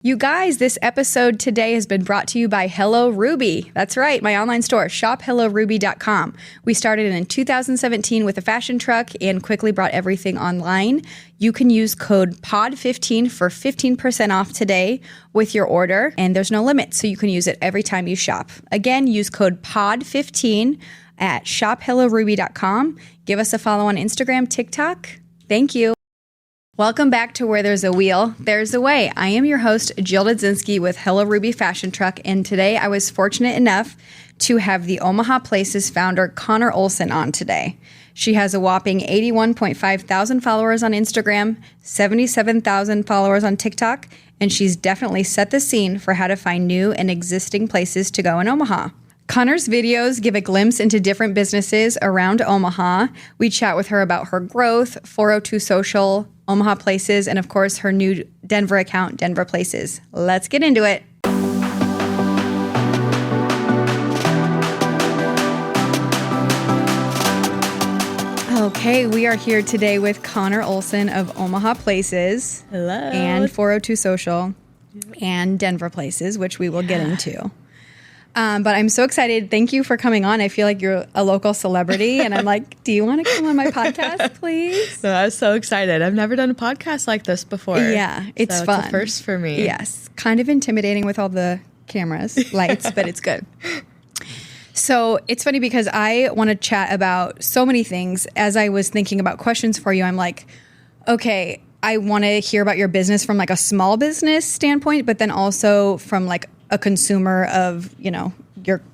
You guys, this episode today has been brought to you by Hello Ruby. That's right, my online store, shophelloruby.com. We started in 2017 with a fashion truck and quickly brought everything online. You can use code POD15 for 15% off today with your order, and there's no limit, so you can use it every time you shop. Again, use code POD15 at shophelloruby.com. Give us a follow on Instagram, TikTok. Thank you. Welcome back to Where There's a Wheel, There's a Way. I am your host, Jill Dudzinski with Hello Ruby Fashion Truck, and today I was fortunate enough to have the Omaha Places founder, Connor Olson, on today. She has a whopping 81.5 thousand followers on Instagram, 77,000 followers on TikTok, and she's definitely set the scene for how to find new and existing places to go in Omaha. Connor's videos give a glimpse into different businesses around Omaha. We chat with her about her growth, 402 Social, Omaha Places, and of course her new Denver account, Denver Places. Let's get into it. Okay, we are here today with Connor Olson of Omaha Places. Hello. And 402 Social and Denver Places, which we will get into. But I'm so excited. Thank you for coming on. I feel like you're a local celebrity, and I'm like, do you want to come on my podcast, please? No, I was so excited. I've never done a podcast like this before. Yeah, it's fun. It's a first for me. Yes. Kind of intimidating with all the cameras, lights, but it's good. So it's funny because I want to chat about so many things. As I was thinking about questions for you, I'm like, okay, I want to hear about your business from like a small business standpoint, but then also from like a consumer of, you know,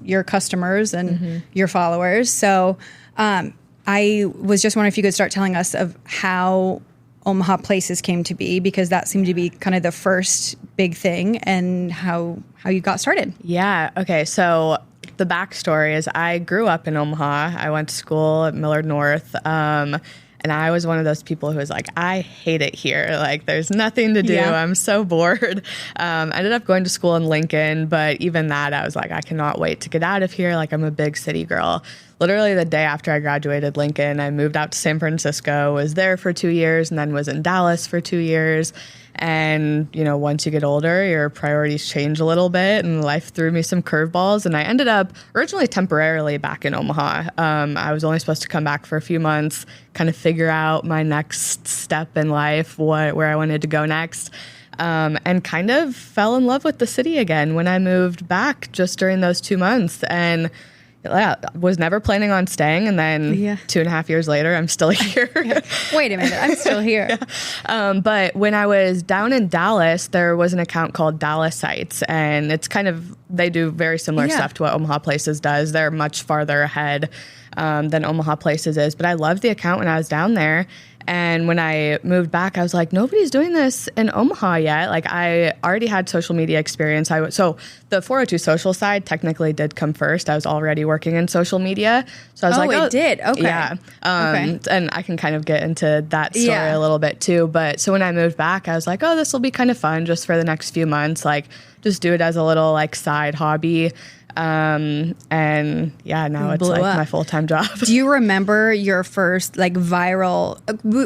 your customers and your followers. So I was just wondering if you could start telling us of how Omaha Places came to be, because that seemed to be kind of the first big thing, and how you got started. Yeah. Okay. So the backstory is I grew up in Omaha. I went to school at Millard North. And I was one of those people who was like, I hate it here. Like, there's nothing to do. Yeah. I'm so bored. I ended up going to school in Lincoln, but even that, I was like, I cannot wait to get out of here. Like, I'm a big city girl. Literally the day after I graduated Lincoln, I moved out to San Francisco, was there for 2 years, and then was in Dallas for 2 years. And, you know, once you get older, your priorities change a little bit, and life threw me some curveballs. And I ended up originally temporarily back in Omaha. I was only supposed to come back for a few months, kind of figure out my next step in life, where I wanted to go next. And kind of fell in love with the city again when I moved back just during those 2 months. And yeah, was never planning on staying, and then 2.5 years later, I'm still here. Wait a minute, I'm still here. But when I was down in Dallas, there was an account called Dallas Sites, and it's kind of, they do very similar stuff to what Omaha Places does. They're much farther ahead than Omaha Places is, but I loved the account when I was down there. And when I moved back, I was like, nobody's doing this in Omaha yet. Like, I already had social media experience. So the 402 Social side technically did come first. I was already working in social media. So I was it did? Okay. Yeah. And I can kind of get into that story a little bit too. But so when I moved back, I was like, oh, this will be kind of fun just for the next few months. Like, just do it as a little like side hobby. And yeah, now it's like my full-time job. Do you remember your first like viral,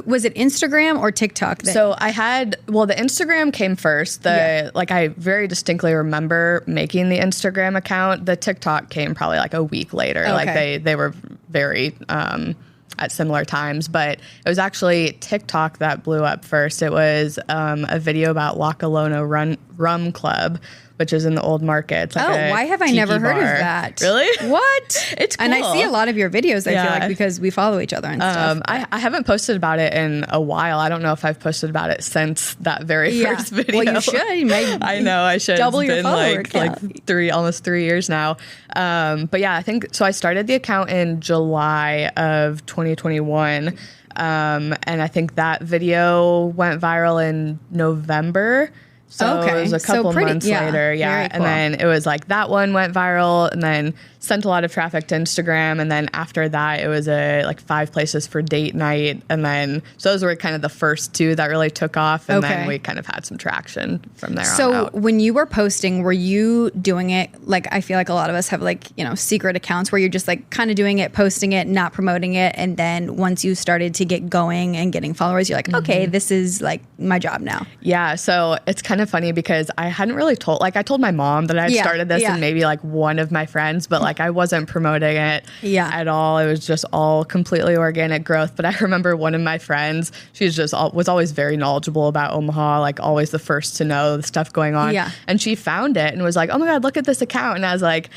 was it Instagram or TikTok? So the Instagram came first. Like, I very distinctly remember making the Instagram account. The TikTok came probably like a week later. Okay. Like they were very, at similar times, but it was actually TikTok that blew up first. It was a video about La Colona Rum Club, which is in the Old Market. Like why have I never heard of that? Really? What? It's cool. And I see a lot of your videos, I feel like, because we follow each other and stuff. I haven't posted about it in a while. I don't know if I've posted about it since that very first video. Well, you should. I know, I should. Double your follower count. Like almost 3 years now. But yeah, I think, so I started the account in July of 2021. And I think that video went viral in November. So it was a couple months later. Yeah. Cool. And then it was like that one went viral, and then sent a lot of traffic to Instagram. And then after that, it was like 5 places for date night. And then, so those were kind of the first 2 that really took off. And then we kind of had some traction from there on out. So when you were posting, were you doing it, like, I feel like a lot of us have like, you know, secret accounts where you're just like kind of doing it, posting it, not promoting it. And then once you started to get going and getting followers, you're like, okay, this is like my job now. Yeah. So it's kind kind of funny because I hadn't really I told my mom that I had started this and maybe like one of my friends, but like I wasn't promoting it at all. It was just all completely organic growth. But I remember one of my friends, was always very knowledgeable about Omaha, like always the first to know the stuff going on. Yeah. And she found it and was like, oh my God, look at this account. And I was like,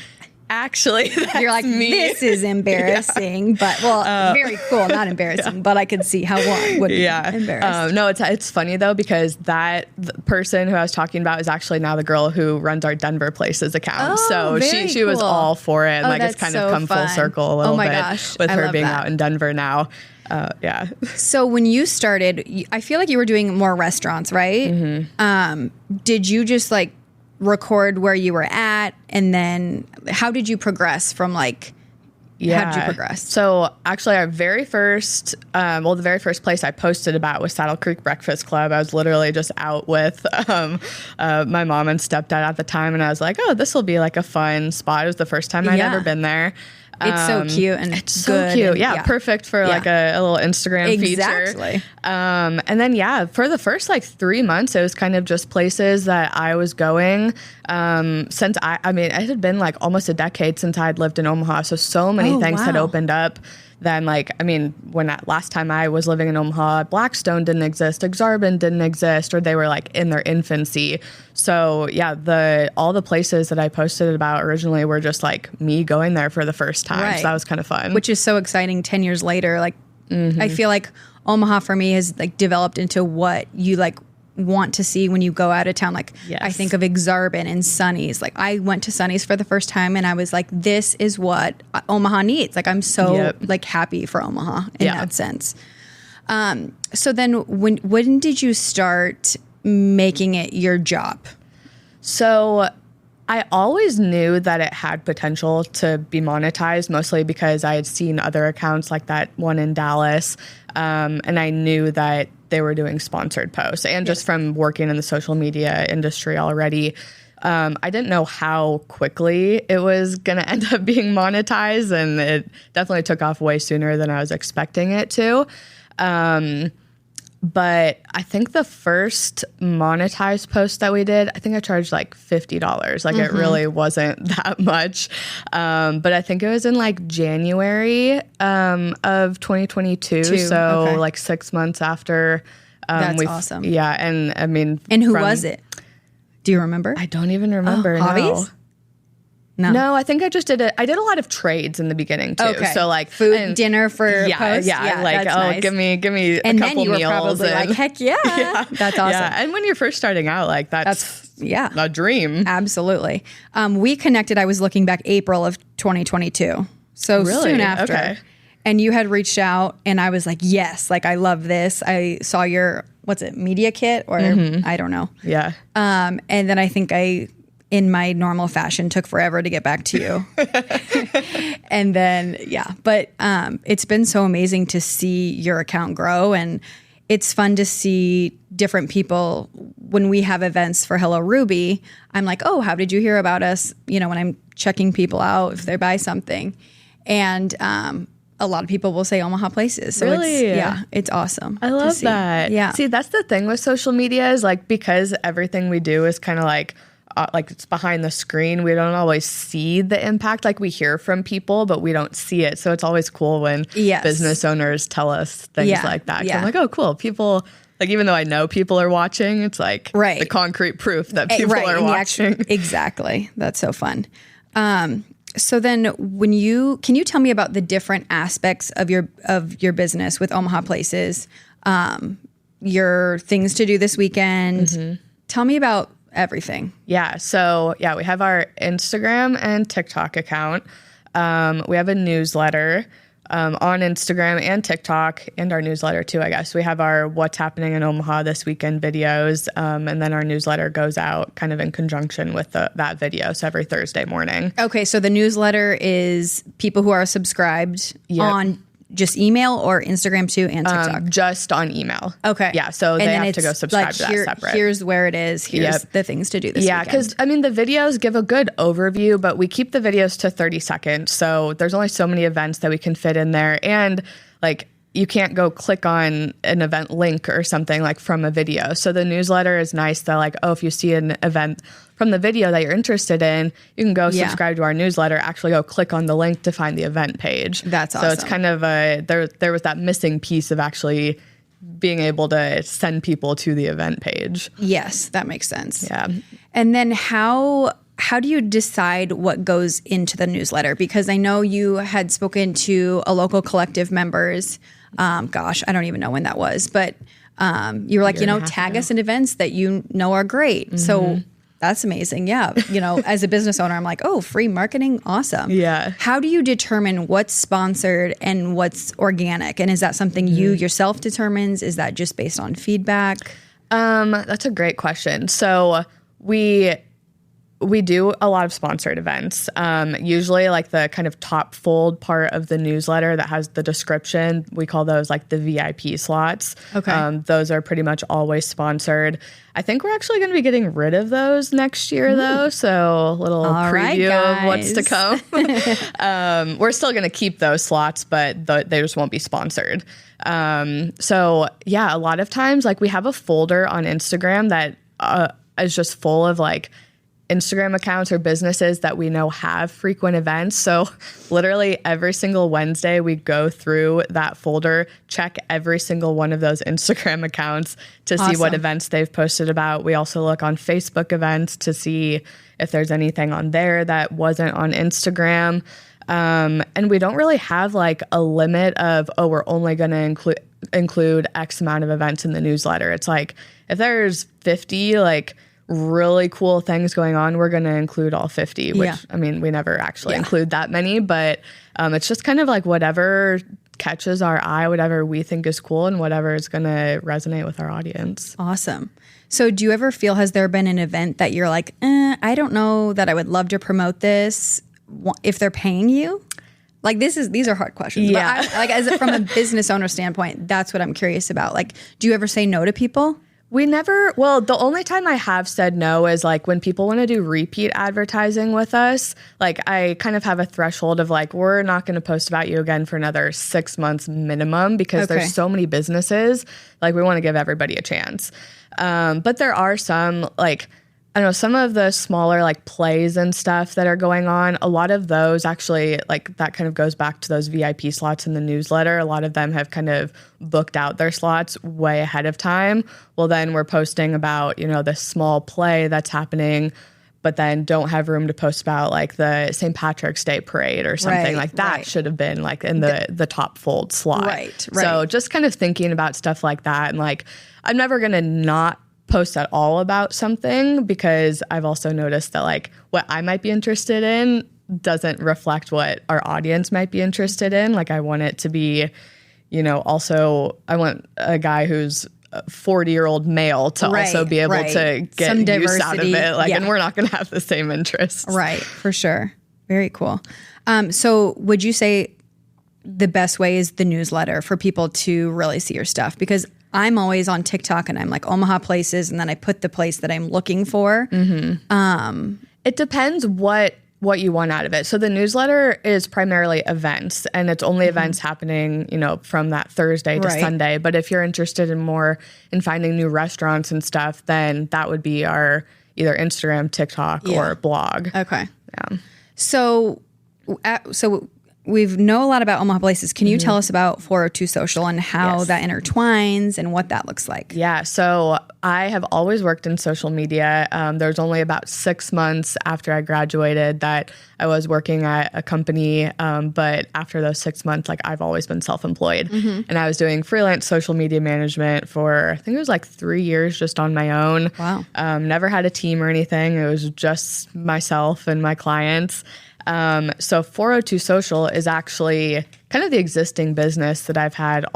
actually, you're like, me. This is embarrassing, but very cool. Not embarrassing, but I could see how one would be embarrassed. No, it's funny though, because the person who I was talking about is actually now the girl who runs our Denver Places account. So she was all for it. And like it's kind of come full circle a little bit with her being out in Denver now. So when you started, I feel like you were doing more restaurants, right? Mm-hmm. Did you just like record where you were at, and then how did you progress from like how did you progress? So actually our very first the very first place I posted about was Saddle Creek Breakfast Club. I was literally just out with my mom and stepdad at the time, and I was like, oh, this will be like a fun spot. It was the first time I'd ever been there. It's so cute and it's so cute. Yeah, perfect for like a little Instagram feature. And then for the first like 3 months, it was kind of just places that I was going. Since I mean, it had been like almost a decade since I'd lived in Omaha, so many things had opened up. Then last time I was living in Omaha, Blackstone didn't exist, Exarban didn't exist, or they were like in their infancy. So all the places that I posted about originally were just like me going there for the first time. Right. So that was kind of fun. Which is so exciting 10 years later. Like, I feel like Omaha for me has like developed into what you like want to see when you go out of town. Like I think of Exarban and Sonny's. Like I went to Sonny's for the first time and I was like, this is what Omaha needs. Like I'm so like happy for Omaha in that sense. So then when did you start making it your job? So I always knew that it had potential to be monetized, mostly because I had seen other accounts like that one in Dallas. And I knew that they were doing sponsored posts, and just from working in the social media industry already, I didn't know how quickly it was going to end up being monetized, and it definitely took off way sooner than I was expecting it to. But I think the first monetized post that we did, I think I charged like $50. Like it really wasn't that much. But I think it was in like January of 2022. So like 6 months after. That's awesome. Yeah. And I mean. And who was it? Do you remember? I don't even remember. Hobbies? No, I think I just did I did a lot of trades in the beginning too. Okay. So like food and dinner for post. Yeah, like nice. Give me and a couple then you meals. Were probably like, heck yeah. That's awesome. Yeah. And when you're first starting out, like that's a dream. Absolutely. We connected, I was looking back April of 2022. So soon after. Okay. And you had reached out and I was like, yes, like I love this. I saw your, media kit or I don't know. Yeah. And then I think in my normal fashion, took forever to get back to you. And then, but it's been so amazing to see your account grow. And it's fun to see different people when we have events for Hello Ruby. I'm like, oh, how did you hear about us? You know, when I'm checking people out, if they buy something. And a lot of people will say Omaha Places. So really? It's awesome. I love that. Yeah. See, that's the thing with social media is like, because everything we do is kind of like it's behind the screen, we don't always see the impact. Like we hear from people, but we don't see it. So it's always cool when business owners tell us things like that. I'm like, oh, cool. People, like, even though I know people are watching, it's like the concrete proof that people are watching. Exactly. That's so fun. So then can you tell me about the different aspects of your business with Omaha Places, your things to do this weekend? Tell me about everything. Yeah. So we have our Instagram and TikTok account. We have a newsletter on Instagram and TikTok, and our newsletter too, I guess. We have our What's Happening in Omaha this weekend videos. And then our newsletter goes out kind of in conjunction with that video. So every Thursday morning. Okay. So the newsletter is people who are subscribed on just email or Instagram too, and TikTok? Just on email. Okay. Yeah, so they have to go subscribe to that separate. Here's where it is. Here's the things to do this weekend. Yeah, because, I mean, the videos give a good overview, but we keep the videos to 30 seconds. So there's only so many events that we can fit in there. And, like, you can't go click on an event link or something like from a video. So the newsletter is nice that like, oh, if you see an event from the video that you're interested in, you can go subscribe to our newsletter, actually go click on the link to find the event page. That's awesome. So it's kind of there was that missing piece of actually being able to send people to the event page. Yes, that makes sense. Yeah. And then how do you decide what goes into the newsletter? Because I know you had spoken to a local collective members. Gosh, I don't even know when that was, but you were like, tag us in events that are great. Mm-hmm. So that's amazing. Yeah. As a business owner, I'm like, oh, free marketing. Awesome. Yeah. How do you determine what's sponsored and what's organic? And is that something you yourself determines? Is that just based on feedback? That's a great question. So we do a lot of sponsored events. Usually like the kind of top fold part of the newsletter that has the description, we call those like the VIP slots. Okay. Those are pretty much always sponsored. I think we're actually going to be getting rid of those next year though. So a little preview of what's to come. We're still going to keep those slots, but they just won't be sponsored. So yeah, a lot of times like we have a folder on Instagram that is just full of like Instagram accounts or businesses that we know have frequent events. So literally every single Wednesday we go through that folder, check every single one of those Instagram accounts to see what events they've posted about. We also look on Facebook events to see if there's anything on there that wasn't on Instagram. And we don't really have like a limit of, we're only going to include X amount of events in the newsletter. It's like if there's 50 like really cool things going on, we're going to include all 50, which I mean, we never actually include that many, but it's just kind of like whatever catches our eye, whatever we think is cool and whatever is going to resonate with our audience. Awesome. So do you ever feel, has there been an event that you're like, I don't know that I would love to promote this if they're paying you? Like these are hard questions. Yeah. But from a business owner standpoint, that's what I'm curious about. Like, do you ever say no to people? The only time I have said no is like when people want to do repeat advertising with us, like I kind of have a threshold of like, we're not going to post about you again for another 6 months minimum because there's so many businesses, like we want to give everybody a chance. But there are some like, I don't know, some of the smaller like plays and stuff that are going on, a lot of those actually like that kind of goes back to those VIP slots in the newsletter. A lot of them have kind of booked out their slots way ahead of time. Well, then we're posting about, this small play that's happening, but then don't have room to post about like the St. Patrick's Day parade or something like that should have been like in the top fold slot. Right. So just kind of thinking about stuff like that. And like, I'm never going to not post at all about something because I've also noticed that like what I might be interested in doesn't reflect what our audience might be interested in. Like I want it to be, also I want a guy who's a 40-year-old male to also be able to get some use out of it. Like, and we're not going to have the same interests. Right. For sure. Very cool. So would you say the best way is the newsletter for people to really see your stuff? Because I'm always on TikTok and I'm like Omaha places, and then I put the place that I'm looking for. Mm-hmm. It depends what you want out of it. So the newsletter is primarily events, and it's only events happening, from that Thursday to Sunday. But if you're interested in finding new restaurants and stuff, then that would be our either Instagram, TikTok, or blog. Okay. Yeah. So we know a lot about Omaha Places. Can you tell us about 402 Social and how that intertwines and what that looks like? Yeah. So I have always worked in social media. There's only about 6 months after I graduated that I was working at a company. But after those 6 months, like I've always been self-employed. And I was doing freelance social media management for, I think it was like 3 years just on my own. Wow. Never had a team or anything. It was just myself and my clients. So 402 Social is actually kind of the existing business that I've had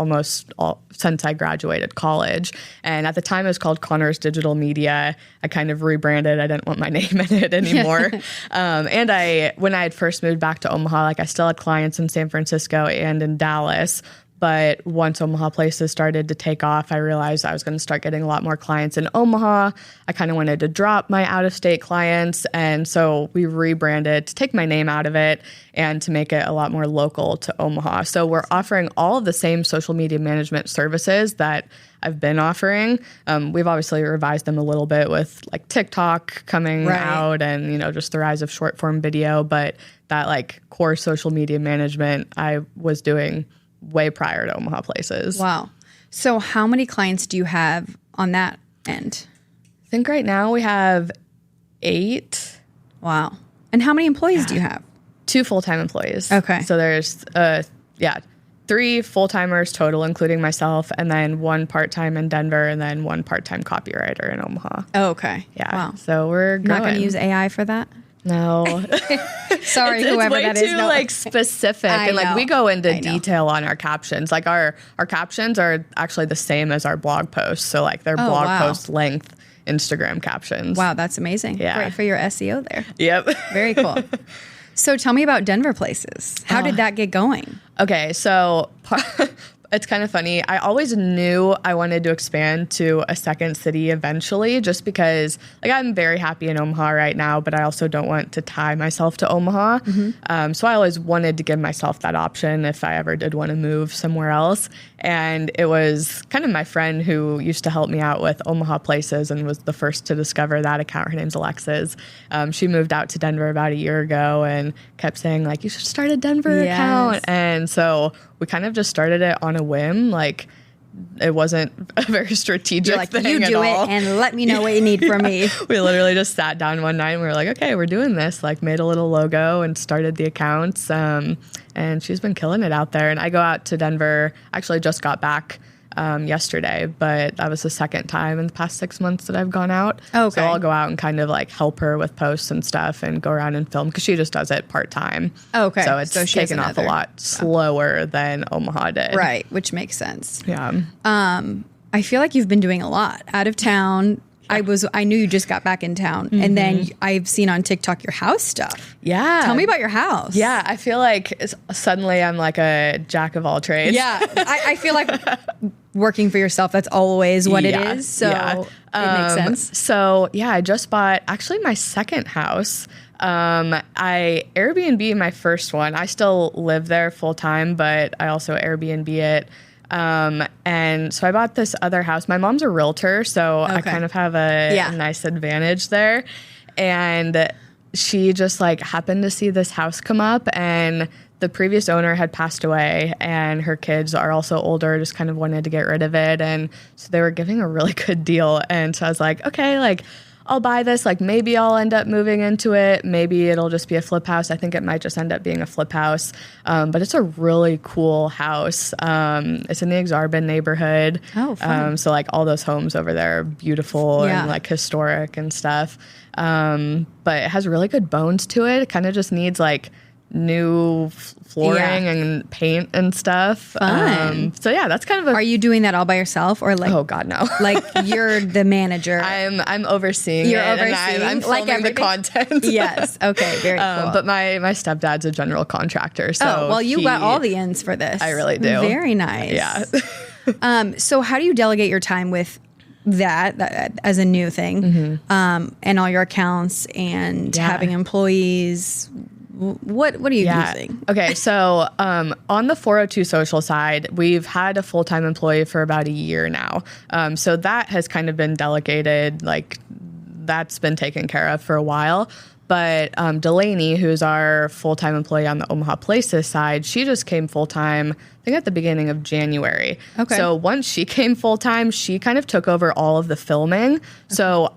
since I graduated college. And at the time it was called Connor's Digital Media. I kind of rebranded. I didn't want my name in it anymore. And when I had first moved back to Omaha, like I still had clients in San Francisco and in Dallas, But once Omaha Places started to take off, I realized I was going to start getting a lot more clients in Omaha. I kind of wanted to drop my out-of-state clients. And so we rebranded to take my name out of it and to make it a lot more local to Omaha. So we're offering all of the same social media management services that I've been offering. We've obviously revised them a little bit with like TikTok coming out and, just the rise of short form video. But that like core social media management I was doing way prior to Omaha Places. Wow. So how many clients do you have on that end? I think right now we have 8. Wow. And how many employees do you have? 2 full-time employees. Okay. So there's 3 full-timers total, including myself, and then 1 part-time in Denver, and then 1 part-time copywriter in Omaha. Oh, okay. Yeah. Wow. So we're growing. Not going to use AI for that? No. Sorry, it's whoever way that too, is. No. Specific. I And know. we go into detail on our captions. Like our captions are actually the same as our blog posts. So like they're blog post length Instagram captions. Wow, that's amazing. Yeah. Great for your SEO there. Yep. Very cool. So tell me about Denver Places. How did that get going? Okay, so it's kind of funny. I always knew I wanted to expand to a second city eventually, just because I'm very happy in Omaha right now, but I also don't want to tie myself to Omaha. So I always wanted to give myself that option if I ever did want to move somewhere else. And it was kind of my friend who used to help me out with Omaha Places and was the first to discover that account. Her name's Alexis. She moved out to Denver about a year ago and kept saying you should start a Denver account. And so we kind of just started it on a whim. It wasn't a very strategic thing you do at all. it and let me know what you need from me. We literally just sat down one night and we were like, okay, we're doing this. Made a little logo and started the accounts. And she's been killing it out there. And I go out to Denver. Actually just got back yesterday, but that was the second time in the past 6 months that I've gone out. Okay. So I'll go out and kind of help her with posts and stuff and go around and film because she just does it part-time. Okay. So it's taken off a lot slower than Omaha did. Right, which makes sense. Yeah. I feel like you've been doing a lot. Out of town. I knew you just got back in town. And then I've seen on TikTok your house stuff. Yeah. Tell me about your house. Yeah. I feel like suddenly I'm a jack of all trades. Yeah. I feel like working for yourself, that's always what it is. So it makes sense. So yeah, I just bought actually my second house. I Airbnb my first one. I still live there full time, but I also Airbnb it. And so I bought this other house. My mom's a realtor, so I kind of have a nice advantage there. And she just happened to see this house come up, and the previous owner had passed away, and her kids are also older, just kind of wanted to get rid of it. And so they were giving a really good deal. And so I was like, okay, I'll buy this. Maybe I'll end up moving into it. Maybe it'll just be a flip house. I think it might just end up being a flip house. But it's a really cool house. It's in the Exarban neighborhood. Oh, fun. So all those homes over there are beautiful and historic and stuff. But it has really good bones to it. It kind of just needs new flooring and paint and stuff. Fun. So yeah, that's kind of Are you doing that all by yourself or oh God, no. You're the manager? I'm overseeing You're it. overseeing, and I'm filming the content. Yes. Okay. Very cool. But my stepdad's a general contractor. So you got all the ends for this. I really do. Very nice. Yeah. So how do you delegate your time with that as a new thing, and all your accounts and having employees? What are you using? Okay, so on the 402 social side, we've had a full-time employee for about a year now. So that has kind of been delegated, that's been taken care of for a while. But Delaney, who's our full-time employee on the Omaha Places side, she just came full-time, I think at the beginning of January. Okay. So once she came full-time, she kind of took over all of the filming. Okay. So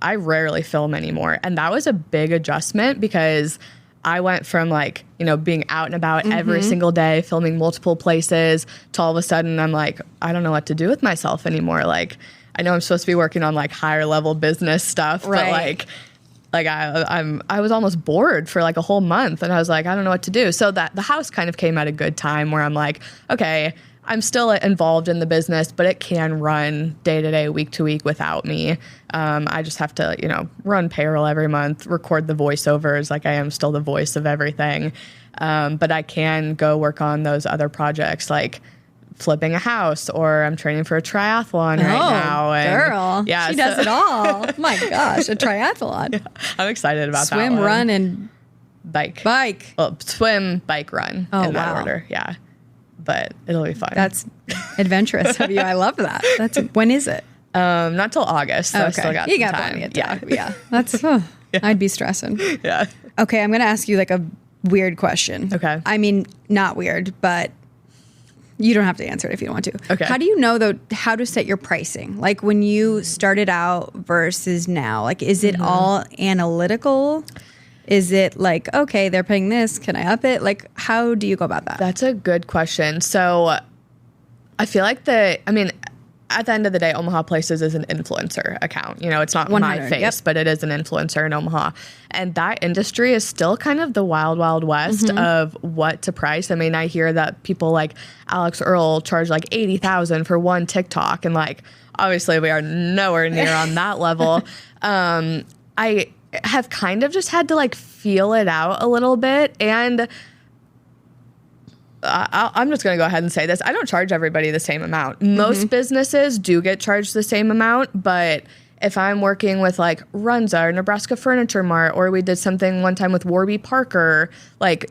I rarely film anymore. And that was a big adjustment because I went from being out and about every single day, filming multiple places, to all of a sudden I'm I don't know what to do with myself anymore. I know I'm supposed to be working on higher level business stuff, right. but I was almost bored for a whole month, and I was I don't know what to do. So that the house kind of came at a good time where I'm okay, I'm still involved in the business, but it can run day to day, week to week without me. I just have to, run payroll every month, record the voiceovers. Like I am still the voice of everything. But I can go work on those other projects like flipping a house, or I'm training for a triathlon right now. And girl, she does it all. Oh my gosh, a triathlon. Yeah, I'm excited about that. Swim, run, and bike. Well, swim, bike, run in that order. Yeah. But it'll be fun. That's adventurous of you. I love that. When is it? Not till August. So I still got some time. Plenty of time. Yeah. That's, I'd be stressing. Yeah. Okay. I'm going to ask you like a weird question. Okay. I mean, not weird, but you don't have to answer it if you don't want to. Okay. How do you know though, how to set your pricing? Like when you started out versus now, like, is it all analytical? Is it like, okay, they're paying this, can I up it? Like, how do you go about that? That's a good question. So I feel like at the end of the day, Omaha Places is an influencer account. It's not my face, but it is an influencer in Omaha. And that industry is still kind of the wild, wild west of what to price. I mean, I hear that people like Alex Earl charge like $80,000 for one TikTok. And like, obviously we are nowhere near on that level. I have kind of just had to like feel it out a little bit. And I'm just going to go ahead and say this. I don't charge everybody the same amount. Most businesses do get charged the same amount, but if I'm working with like Runza or Nebraska Furniture Mart, or we did something one time with Warby Parker, like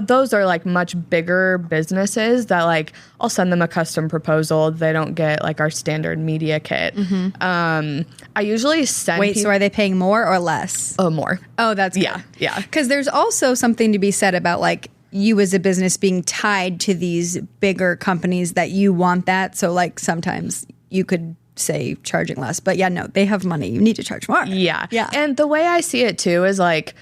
those are like much bigger businesses that like I'll send them a custom proposal. They don't get like our standard media kit. I usually send so are they paying more or less? Oh, more. Oh, that's good. Yeah. Because there's also something to be said about like you as a business being tied to these bigger companies that you want that. So like sometimes you could say charging less, but no, they have money. You need to charge more. Yeah. And the way I see it too is like,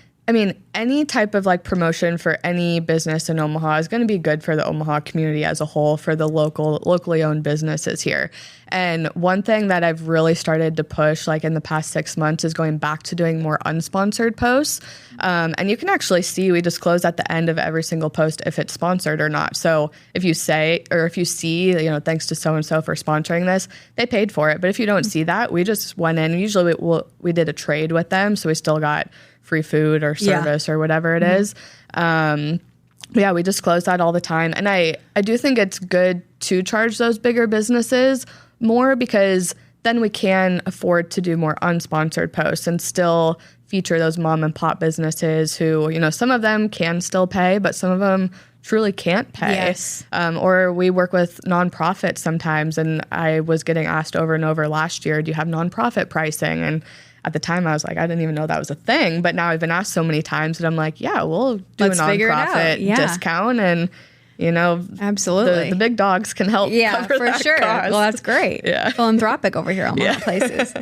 any type of like promotion for any business in Omaha is going to be good for the Omaha community as a whole, for the locally owned businesses here. And one thing that I've really started to push like in the past 6 months is going back to doing more unsponsored posts. And you can actually see, we disclose at the end of every single post if it's sponsored or not. So if you say, or if you see, thanks to so-and-so for sponsoring this, they paid for it. But if you don't see that, we just went in, and usually we did a trade with them. So we still got free food or service or whatever it is. We disclose that all the time. And I do think it's good to charge those bigger businesses more, because then we can afford to do more unsponsored posts and still feature those mom and pop businesses who, some of them can still pay, but some of them truly can't pay. Yes. Or we work with nonprofits sometimes. And I was getting asked over and over last year, do you have nonprofit pricing? And at the time I was like, I didn't even know that was a thing. But now I've been asked so many times that I'm like, yeah, we'll do a nonprofit discount. And, absolutely, the big dogs can help. Yeah, cover for that sure. cost. Well, that's great. Yeah. Philanthropic over here on Omaha Places.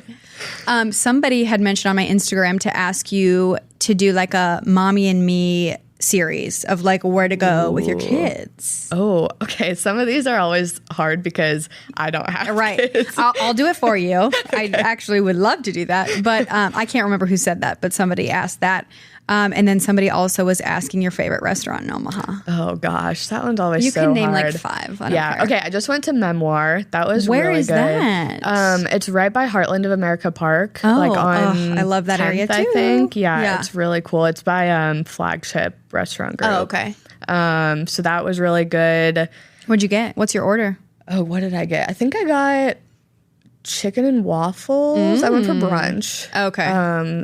Somebody had mentioned on my Instagram to ask you to do like a Mommy and Me series of like where to go with your kids. Oh, okay. Some of these are always hard because I don't have kids. I'll do it for you. Okay. I actually would love to do that, but I can't remember who said that, but somebody asked that. And then somebody also was asking your favorite restaurant in Omaha. Oh gosh, that one's always you so can name hard. like 5. I don't care. Okay. I just went to Memoir. That was Where really is good. that? It's right by Heartland of America Park. Oh, like on I love that 10th, area too. I think. Yeah, it's really cool. It's by Flagship Restaurant Group. Oh, okay. So that was really good. What'd you get? What's your order? Oh, what did I get? I think I got chicken and waffles. I went for brunch. Okay.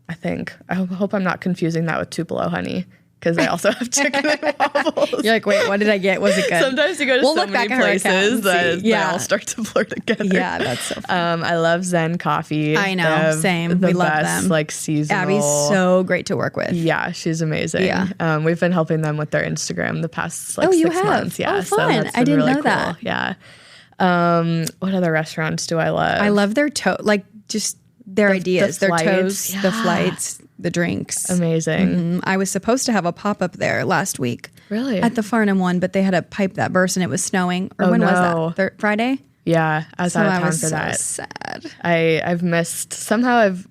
I think. I hope I'm not confusing that with Tupelo honey, because I also have chicken and waffles. You're like, wait, what did I get? Was it good? Sometimes you go to so many places that they all start to blur together. Yeah, that's so fun. I love Zen Coffee. I know, same. We love them. Like seasonal. Abby's so great to work with. Yeah, she's amazing. Yeah. We've been helping them with their Instagram the past like 6 you have? months. Yeah, oh, fun. So that's been I didn't really know cool. that. Yeah. What other restaurants do I love? I love their just their ideas, their flights. toast, the flights, the drinks. Amazing. I was supposed to have a pop-up there last week. Really? At the Farnham one, but they had a pipe that burst and it was snowing. Or when was that? Friday? Yeah, I was out of town for that. Sad. I've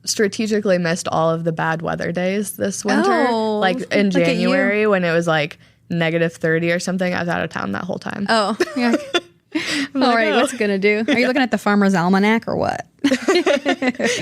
strategically missed all of the bad weather days this winter. Oh, like in look at January when it was like -30 or something. I was out of town that whole time. Oh, yeah. All right, what's it gonna do? Are you looking at the Farmer's Almanac or what?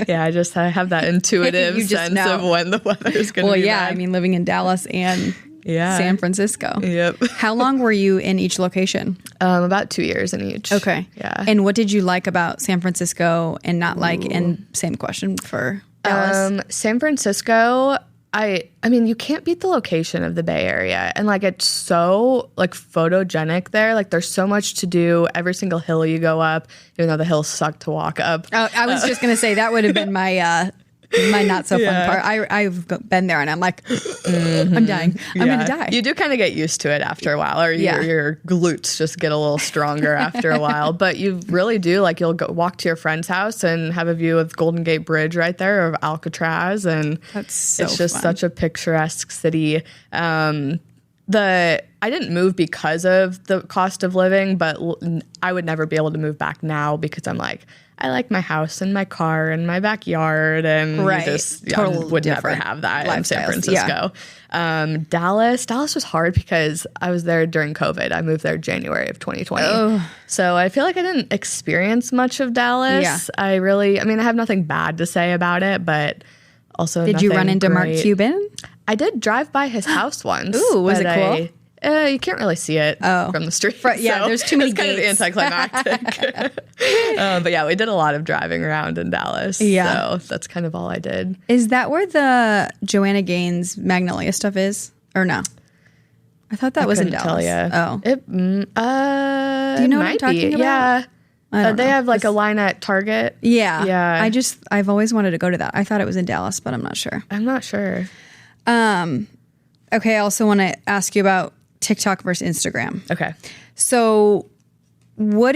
Yeah, I have that intuitive sense of when the weather is going to be bad. I mean, living in Dallas and San Francisco. Yep. How long were you in each location? About 2 years in each. Okay. Yeah. And what did you like about San Francisco and not like? And same question for Dallas. San Francisco, I mean, you can't beat the location of the Bay Area. And like, it's so like photogenic there. Like there's so much to do. Every single hill you go up, even though the hills suck to walk up. Oh, I was just going to say that would have been my not so fun part. I've been there and I'm like, I'm dying. I'm going to die. You do kind of get used to it after a while, or your glutes just get a little stronger after a while. But you really do, like, you'll go walk to your friend's house and have a view of Golden Gate Bridge right there, of Alcatraz, and it's just such a picturesque city. I didn't move because of the cost of living, but I would never be able to move back now because I'm like, I like my house and my car and my backyard, and I would never have that in San Francisco. Yeah. Dallas was hard because I was there during COVID. I moved there January of 2020. So I feel like I didn't experience much of Dallas. Yeah. I have nothing bad to say about it, but also Did you run into Mark Cuban? I did drive by his house once. Ooh, was it cool? You can't really see it from the street. Yeah, there's too many gates. It's kind of anticlimactic. But yeah, we did a lot of driving around in Dallas. Yeah. So that's kind of all I did. Is that where the Joanna Gaines Magnolia stuff is? Or no? I thought that was in Dallas. Tell you. Oh. Do you know what I'm talking about? Yeah. They have like a line at Target. Yeah. Yeah. I've always wanted to go to that. I thought it was in Dallas, but I'm not sure. I'm not sure. Okay, I also want to ask you about TikTok versus Instagram. Okay. So which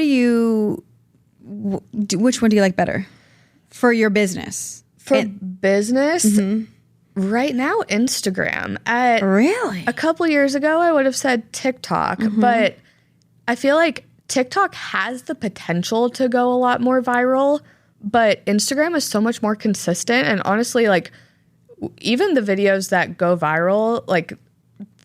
one do you like better for your business? For business, right now, Instagram. Really? A couple years ago, I would have said TikTok, but I feel like TikTok has the potential to go a lot more viral, but Instagram is so much more consistent. And honestly, like, even the videos that go viral, like,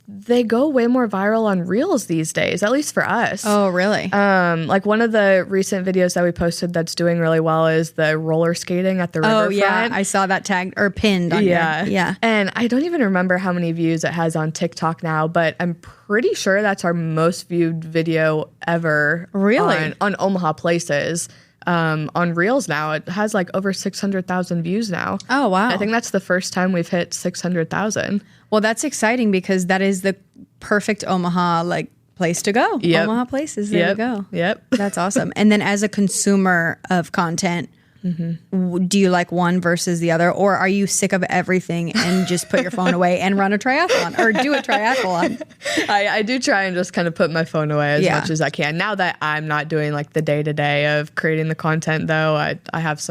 they go way more viral on Reels these days, at least for us. Oh, really? Like one of the recent videos that we posted that's doing really well is the roller skating at the riverfront. Oh, yeah. I saw that tagged or pinned on Yeah. And I don't even remember how many views it has on TikTok now, but I'm pretty sure that's our most viewed video ever. Really? On Omaha Places. On Reels now, it has like over 600,000 views now. Oh, wow. I think that's the first time we've hit 600,000. Well, that's exciting because that is the perfect Omaha like place to go. Yep. Omaha Places, there you go. Yep. That's awesome. And then as a consumer of content, do you like one versus the other? Or are you sick of everything and just put your phone away and run a triathlon or do a triathlon? I do try and just kind of put my phone away as much as I can. Now that I'm not doing like the day-to-day of creating the content, though, I have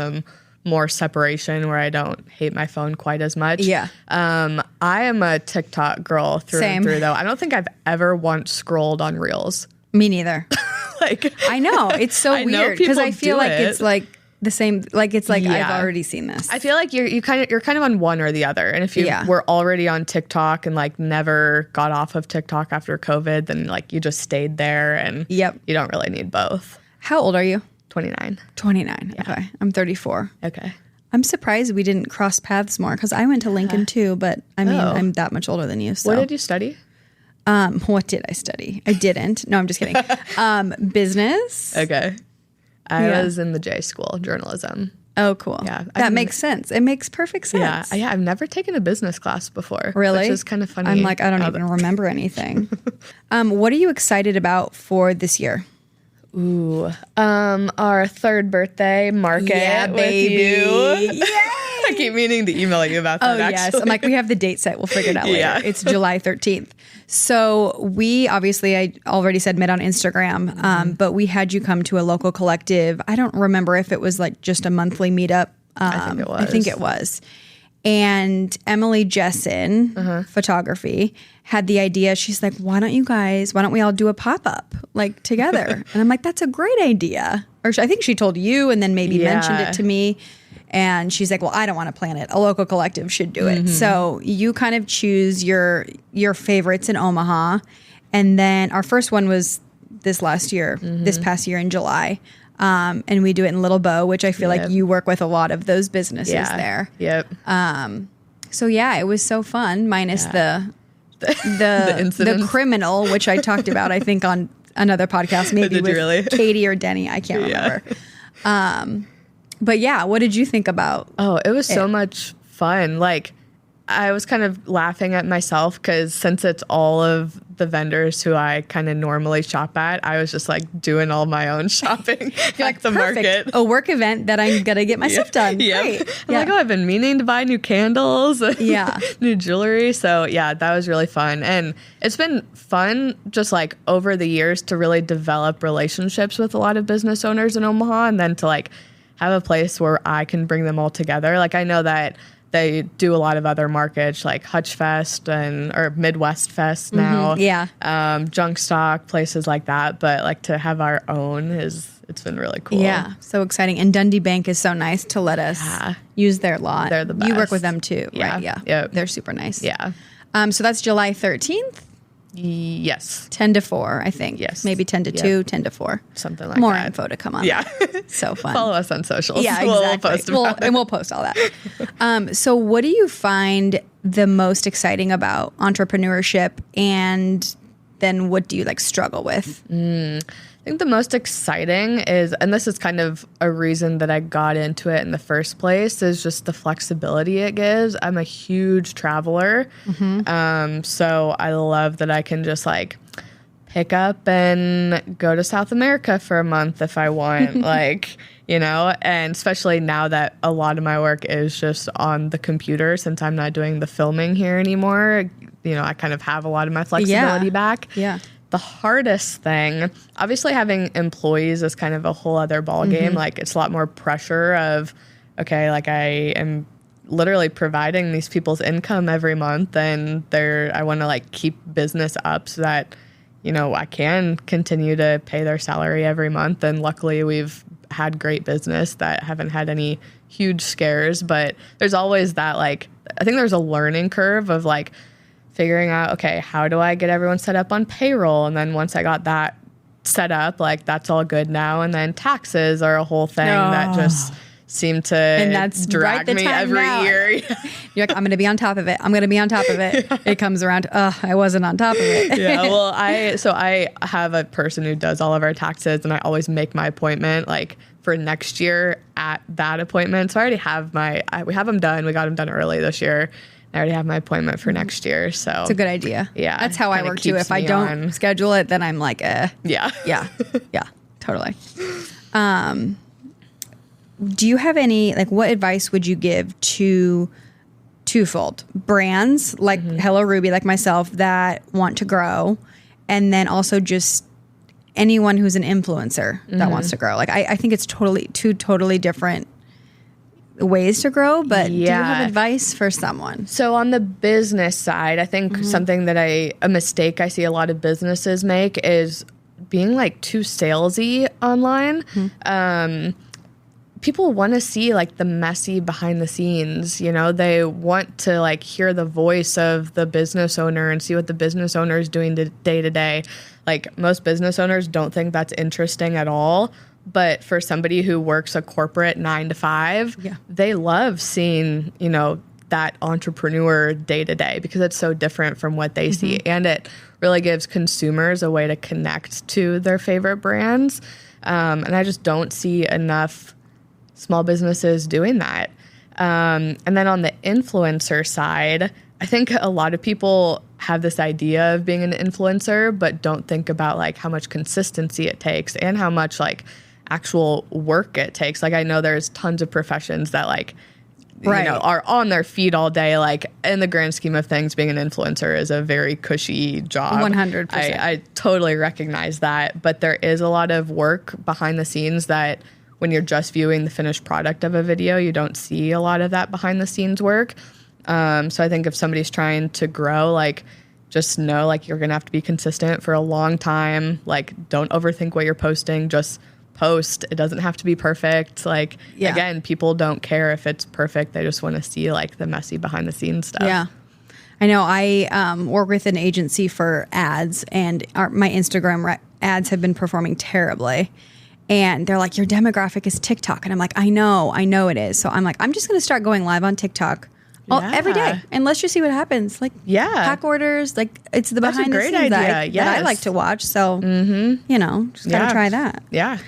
more separation where I don't hate my phone quite as much. Yeah. I am a TikTok girl through and through, though. I don't think I've ever once scrolled on Reels. Me neither. I know. It's so weird because I feel like it's like the same, like it's like I've already seen this. I feel like you're kind of on one or the other. And if you were already on TikTok and like never got off of TikTok after COVID, then like you just stayed there and you don't really need both. How old are you? 29. 29. Yeah. Okay. I'm 34. Okay. I'm surprised we didn't cross paths more because I went to Lincoln too, but I mean, I'm that much older than you. So. What did you study? What did I study? I didn't. No, I'm just kidding. Business. Okay. I was in the J school, journalism. Oh, cool. Yeah. That makes sense. It makes perfect sense. Yeah. I've never taken a business class before. Really? Which is kind of funny. I'm like, I don't even remember anything. What are you excited about for this year? Ooh, our third birthday market with you. Yay! I keep meaning to email you about that. Yes. I'm like, we have the date set. We'll figure it out later. Yeah. It's July 13th. So we obviously, I already said, met on Instagram, but we had you come to a local collective. I don't remember if it was like just a monthly meetup. I think it was. And Emily Jessen, photography, had the idea. She's like, why don't we all do a pop-up like together? And I'm like, that's a great idea. Or I think she told you and then maybe mentioned it to me. And she's like, well, I don't want to plan it. A local collective should do it. So you kind of choose your favorites in Omaha. And then our first one was this past year in July. And we do it in Little Bow, which I feel like you work with a lot of those businesses there. Yep. So yeah, it was so fun, minus the criminal, which I talked about, I think, on another podcast, maybe with Katie or Denny. I can't remember. But yeah, what did you think about? Oh, it was so much fun. Like, I was kind of laughing at myself because since it's all of the vendors who I kind of normally shop at, I was just like doing all my own shopping at the market. A work event that I'm going to get my stuff done. Great. I'm like, oh, I've been meaning to buy new candles, yeah, new jewelry. So yeah, that was really fun. And it's been fun just like over the years to really develop relationships with a lot of business owners in Omaha, and then to like have a place where I can bring them all together. Like, I know that they do a lot of other markets like Hutch Fest or Midwest Fest now. Junk Stock, places like that. But like to have our own it's been really cool. Yeah, so exciting. And Dundee Bank is so nice to let us use their lot. They're the best. You work with them too, right? Yeah. Yep. They're super nice. Yeah. So that's July 13th? Yes. 10 to 4, I think. Yes. Maybe 10 to 2, 10 to 4. Something like More that. Info to come on. Yeah. So fun. Follow us on socials. Yeah, exactly. We'll post all that. So what do you find the most exciting about entrepreneurship, and then what do you like struggle with? I think the most exciting is, and this is kind of a reason that I got into it in the first place, is just the flexibility it gives. I'm a huge traveler. So I love that I can just like pick up and go to South America for a month if I want, like, you know, and especially now that a lot of my work is just on the computer, since I'm not doing the filming here anymore, you know, I kind of have a lot of my flexibility back. Yeah. The hardest thing, obviously having employees is kind of a whole other ballgame. Like, it's a lot more pressure of, okay, like I am literally providing these people's income every month, and I want to like keep business up so that, you know, I can continue to pay their salary every month. And luckily we've had great business that haven't had any huge scares, but there's always that, like, I think there's a learning curve of like figuring out, okay, how do I get everyone set up on payroll? And then once I got that set up, like, that's all good now. And then taxes are a whole thing that just seem to drag me every year. You're like, I'm going to be on top of it. I'm going to be on top of it. It comes around, I wasn't on top of it. Yeah, well, I have a person who does all of our taxes, and I always make my appointment like for next year at that appointment. So I already have we have them done. We got them done early this year. I already have my appointment for next year, so it's a good idea. Yeah, that's how I work too. If I don't schedule it, then I'm like, yeah, totally. Do you have any, like, what advice would you give to twofold brands like Hello Ruby, like myself, that want to grow, and then also just anyone who's an influencer that wants to grow? Like, I think it's two totally different ways to grow, but do you have advice for someone? So on the business side, I think something that a mistake I see a lot of businesses make is being like too salesy online. People want to see like the messy behind the scenes, you know, they want to like hear the voice of the business owner and see what the business owner is doing day to day. Like, most business owners don't think that's interesting at all. But for somebody who works a corporate 9 to 5, they love seeing, you know, that entrepreneur day to day, because it's so different from what they see. And it really gives consumers a way to connect to their favorite brands. And I just don't see enough small businesses doing that. And then on the influencer side, I think a lot of people have this idea of being an influencer, but don't think about like how much consistency it takes and how much like actual work it takes. Like, I know there's tons of professions that like, you know, are on their feet all day. Like, in the grand scheme of things, being an influencer is a very cushy job. 100%. I totally recognize that, but there is a lot of work behind the scenes that when you're just viewing the finished product of a video, you don't see a lot of that behind the scenes work. So I think if somebody's trying to grow, like, just know like you're gonna have to be consistent for a long time. Like, don't overthink what you're posting. Just post. It doesn't have to be perfect. Like, Yeah. again, people don't care if it's perfect. They just want to see like the messy behind the scenes stuff. Yeah. I know I work with an agency for ads, and my Instagram ads have been performing terribly. And they're like, your demographic is TikTok. And I'm like, I know it is. So I'm like, I'm just going to start going live on TikTok every day. And let's just see what happens. Like, pack orders. Like, it's the behind the scenes that I like to watch. So, you know, just got to try that. Yeah.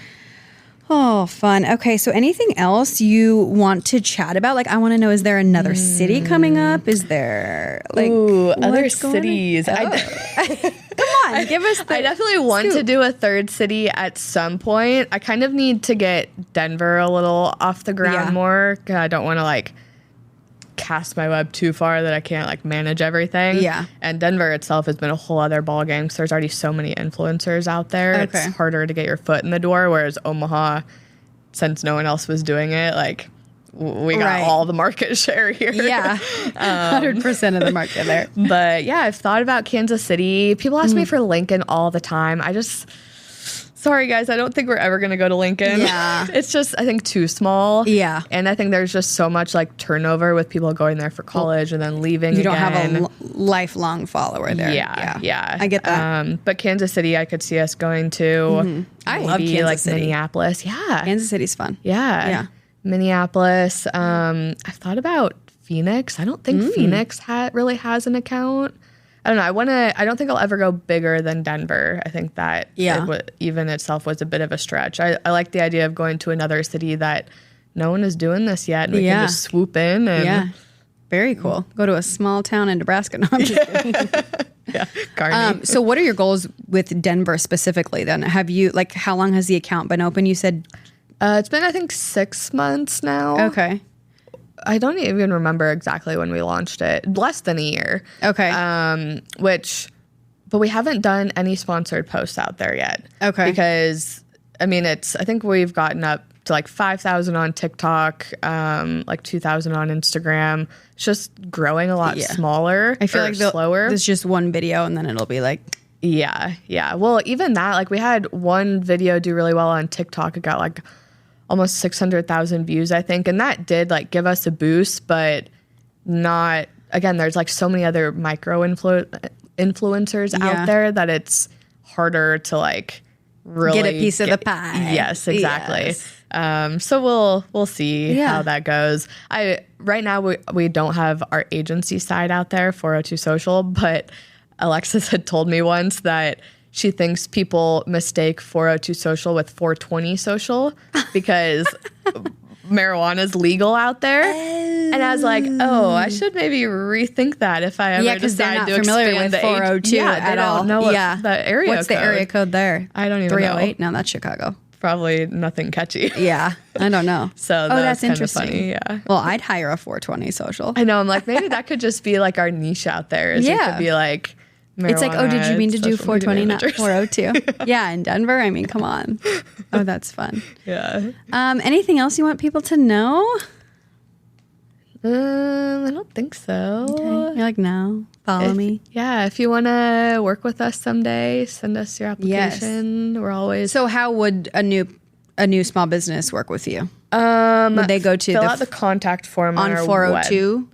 Oh, fun. Okay. So anything else you want to chat about? Like, I want to know, is there another city coming up? Is there like other cities? Come on, give us I definitely want to do a third city at some point. I kind of need to get Denver a little off the ground more. I don't want to like cast my web too far that I can't like manage everything. Yeah. And Denver itself has been a whole other ball game. So there's already so many influencers out there. Okay. It's harder to get your foot in the door. Whereas Omaha, since no one else was doing it, like we got all the market share here. Yeah. 100% of the market there. But yeah, I've thought about Kansas City. People ask me for Lincoln all the time. Sorry, guys, I don't think we're ever going to go to Lincoln. Yeah. It's just, I think, too small. Yeah. And I think there's just so much, like, turnover with people going there for college and then leaving You don't again. have a lifelong follower there. Yeah. I get that. But Kansas City, I could see us going to. I love Kansas City. Minneapolis. Yeah. Kansas City's fun. Yeah. Minneapolis. I've thought about Phoenix. I don't think Phoenix really has an account. I don't know. I don't think I'll ever go bigger than Denver. I think that even itself was a bit of a stretch. I like the idea of going to another city that no one is doing this yet, and we can just swoop in. And very cool. Go to a small town in Nebraska. No, I'm just kidding. Carney. So what are your goals with Denver specifically then? Have you, like, how long has the account been open? You said it's been, I think, 6 months now. Okay. I don't even remember exactly when we launched it. Less than a year. Okay. But we haven't done any sponsored posts out there yet. Okay. Because, I mean, I think we've gotten up to like 5,000 on TikTok, like 2,000 on Instagram. It's just growing a lot smaller. I feel like slower. There's just one video and then it'll be like. Yeah. Well, even that, like we had one video do really well on TikTok. It got like almost 600,000 views, I think. And that did like give us a boost, but not, again, there's like so many other micro influencers out there that it's harder to like really get a piece of the pie. Yes, exactly. Yes. So we'll see how that goes. Right now we don't have our agency side out there, 402 Social, but Alexis had told me once that she thinks people mistake 402 Social with 420 Social because marijuana is legal out there. And I was like, I should maybe rethink that if I ever decide to expand the 402 at all. Know what the area What's the area code there? I don't even 308? No, that's Chicago. Probably nothing catchy. Yeah, I don't know. So that's interesting. Funny. Yeah. Well, I'd hire a 420 Social. I know. I'm like, maybe that could just be like our niche out there. It could be like, it's like, did you mean to do 420, not 402? Yeah, in Denver. I mean, come on. Oh, that's fun. Yeah. Anything else you want people to know? I don't think so. Okay. You're like, no, follow me. Yeah, if you want to work with us someday, send us your application. We're always. So, how would a new small business work with you? Would they go to fill out the contact form on 402?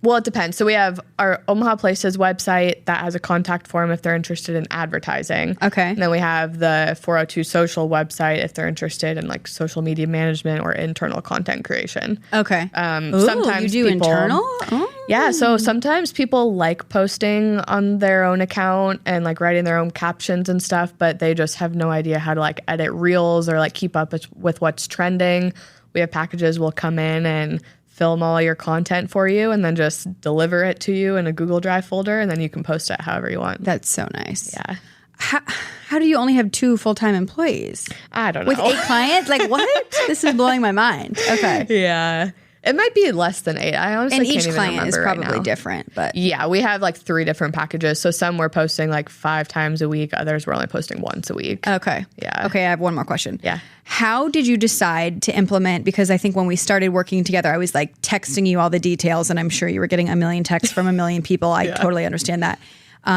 Well, it depends. So we have our Omaha Places website that has a contact form if they're interested in advertising. Okay. And then we have the 402 Social website if they're interested in like social media management or internal content creation. Okay. Sometimes you do people, internal? Oh. Yeah. So sometimes people like posting on their own account and like writing their own captions and stuff, but they just have no idea how to like edit reels or like keep up with what's trending. We have packages will come in and film all your content for you and then just deliver it to you in a Google Drive folder, and then you can post it however you want. That's so nice. Yeah. How do you only have 2 full-time employees? I don't know. With 8 clients? Like, what? This is blowing my mind. Okay. Yeah. It might be less than 8. I honestly and can't each even client remember is probably right now. different, but yeah, we have like 3 different packages. So some we're posting like 5 times a week. Others we're only posting once a week. Okay. Yeah. Okay, I have one more question. Yeah. How did you decide to implement? Because I think when we started working together, I was like texting you all the details, and I'm sure you were getting a million texts from a million people. I totally understand that.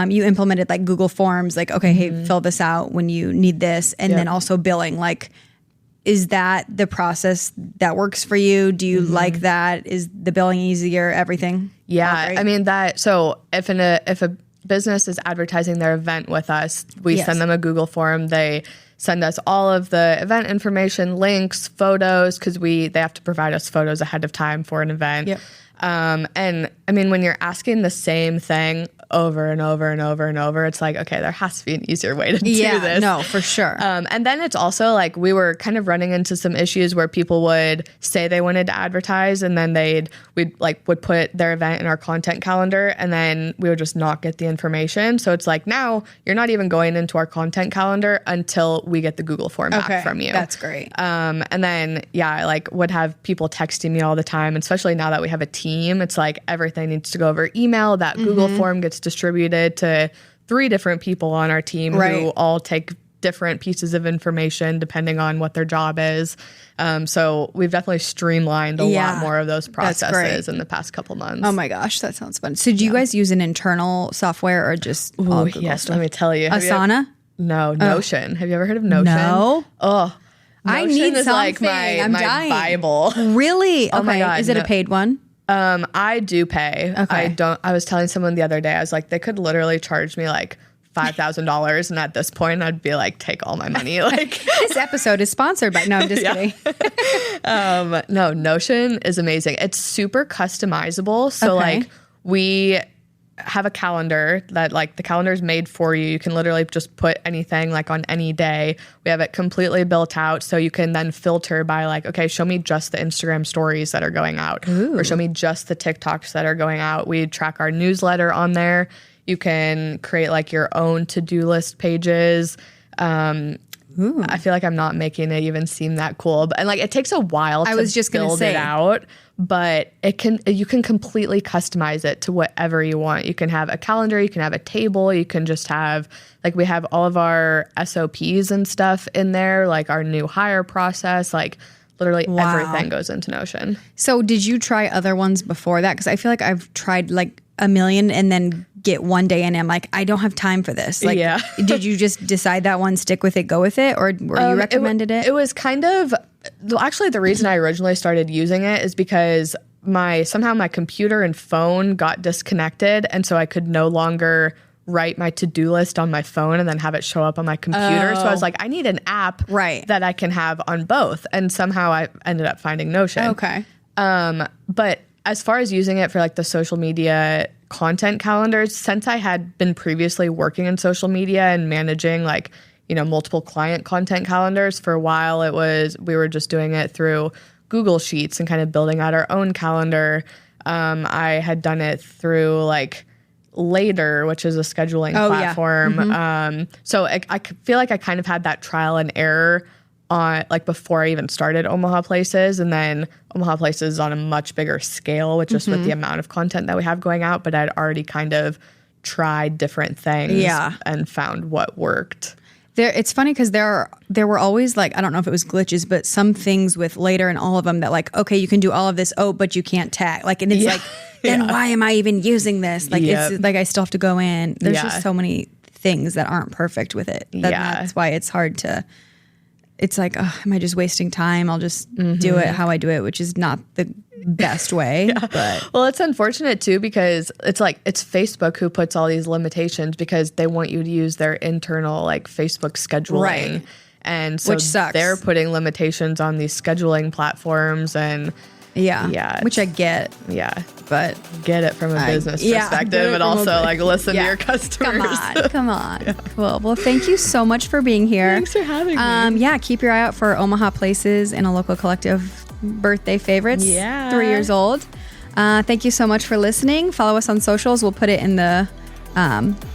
you implemented like Google Forms, like, okay, hey, fill this out when you need this. And then also billing, like, is that the process that works for you? Do you like that? Is the billing easier? Everything? Yeah. I mean so if a business is advertising their event with us, we send them a Google form. They send us all of the event information, links, photos, because they have to provide us photos ahead of time for an event. Yep. And I mean, when you're asking the same thing over and over and over and over, it's like, okay, there has to be an easier way to do this. No, for sure. And then it's also like we were kind of running into some issues where people would say they wanted to advertise, and then would put their event in our content calendar, and then we would just not get the information. So it's like, now you're not even going into our content calendar until we get the Google form back from you. That's great. And then, I like would have people texting me all the time, and especially now that we have a team, it's like everything needs to go over email. That Google form gets distributed to 3 different people on our team who all take different pieces of information depending on what their job is. So we've definitely streamlined a lot more of those processes in the past couple months. Oh my gosh, that sounds fun. So do you guys use an internal software or just all Google yes, stuff? let me tell you. Asana? No, Notion. Have you ever heard of Notion? No. Oh, I Notion need is something. like I'm my dying. Bible. Really? Oh my Okay. God, Is it a paid one? I do pay. Okay. I was telling someone the other day, I was like, they could literally charge me like $5,000. And at this point I'd be like, take all my money. Like, This episode is sponsored by, no, I'm just kidding. no, Notion is amazing. It's super customizable. So like we have a calendar that like the calendar is made for you. You can literally just put anything like on any day. We have it completely built out. So you can then filter by like, okay, show me just the Instagram stories that are going out or show me just the TikToks that are going out. We track our newsletter on there. You can create like your own to-do list pages. I feel like I'm not making it even seem that cool, and like it takes a while to build it out, but you can completely customize it to whatever you want. You can have a calendar, you can have a table, you can just have like we have all of our SOPs and stuff in there, like our new hire process, like literally everything goes into Notion. So did you try other ones before that? Because I feel like I've tried like a million and then get one day and I'm like, I don't have time for this. Like, did you just decide that one, stick with it, go with it? Or were you recommended it? It was kind of, actually the reason I originally started using it is because somehow my computer and phone got disconnected. And so I could no longer write my to-do list on my phone and then have it show up on my computer. So I was like, I need an app that I can have on both. And somehow I ended up finding Notion. Okay. But as far as using it for like the social media content calendars, since I had been previously working in social media and managing like, multiple client content calendars for a while, we were just doing it through Google Sheets and kind of building out our own calendar. I had done it through like Later, which is a scheduling platform. So I feel like I kind of had that trial and error on like before I even started Omaha Places, and then Omaha Places is on a much bigger scale with the amount of content that we have going out, but I'd already kind of tried different things and found what worked. It's funny because there were always like, I don't know if it was glitches, but some things with Later and all of them that like, okay, you can do all of this, but you can't tag. Like, and it's like, then why am I even using this? Like, it's like I still have to go in. There's just so many things that aren't perfect with it. That's why it's hard to. It's like, am I just wasting time? I'll just do it how I do it, which is not the best way. But well, it's unfortunate too because it's like it's Facebook who puts all these limitations because they want you to use their internal like Facebook scheduling, and so which sucks. They're putting limitations on these scheduling platforms and. Which I get. But get it from a business perspective, but also like listen to your customers. Come on. Cool. Well, thank you so much for being here. Thanks for having me. Keep your eye out for Omaha Places and a local collective birthday favorites. 3 years old. Thank you so much for listening. Follow us on socials. We'll put it in the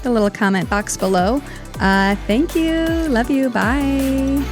little comment box below. Thank you. Love you. Bye.